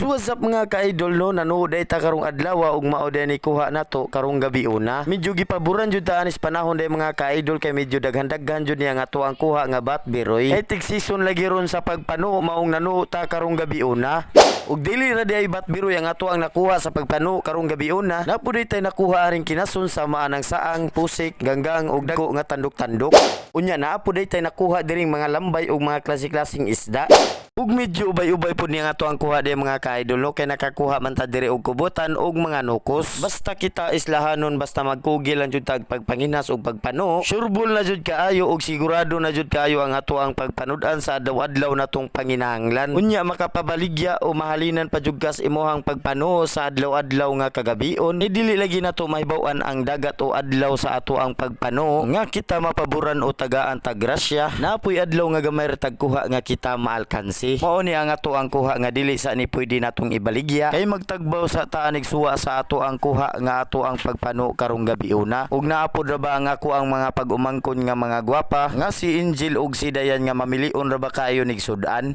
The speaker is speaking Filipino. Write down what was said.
So what's up mga ka-idol no, nanood ay ta karong adlaw ug mao day ni kuha nato karong gabi una. Medyo gipaboran jud ta anis panahon day mga ka-idol kay medyo daghan-daghan jud niya nga ato ang kuha nga batbiroy. Ay tig season lagi ron sa pagpano maong nanood ta karong gabi una. Ug dili ra di ay batbiroy ang ato ang nakuha sa pagpano karong gabi una. Napuday tay nakuha aring kinason sa maanang saang, pusik, ganggang ug dago nga tandok-tandok. Unya naapuday tay nakuha diring mga lambay ug mga klase-klaseng isda. Ug medyo ubay-ubay po niya nga to ang kuha di mga ka-idol no, kay nakakuha man ta diri og kubutan ug mga nukos. Basta kita islahanon, basta magkugil lang jud tag pagpanginas ug pagpano. Sureball na jud kaayo ug sigurado na jud kaayo ang ato ang pagpanud-an sa adlaw-adlaw natong panginahanglan. Unya makapabaligya o mahalinan pa jud kas imuhang pagpano sa adlaw-adlaw nga kagabion. Dili lagi nato mahibaw-an ang dagat o adlaw sa ato ang pagpano nga kita mapaboran o tagaan tag grasya. Napoy adlaw nga gamay ra tag kuha nga kita maalkansi. Mao ni ang ato ang kuha nga dili sa ni pwede natong ibaligya kay magtagbaw sa taanig suwa sa ato ang kuha nga ato ang pagpano karong gabi una. Ug naapod ra ba ang ako ang mga pag-umangkon nga mga gwapa nga si Angel ug si Dayan nga mamilion ra ba kayo nig sudan.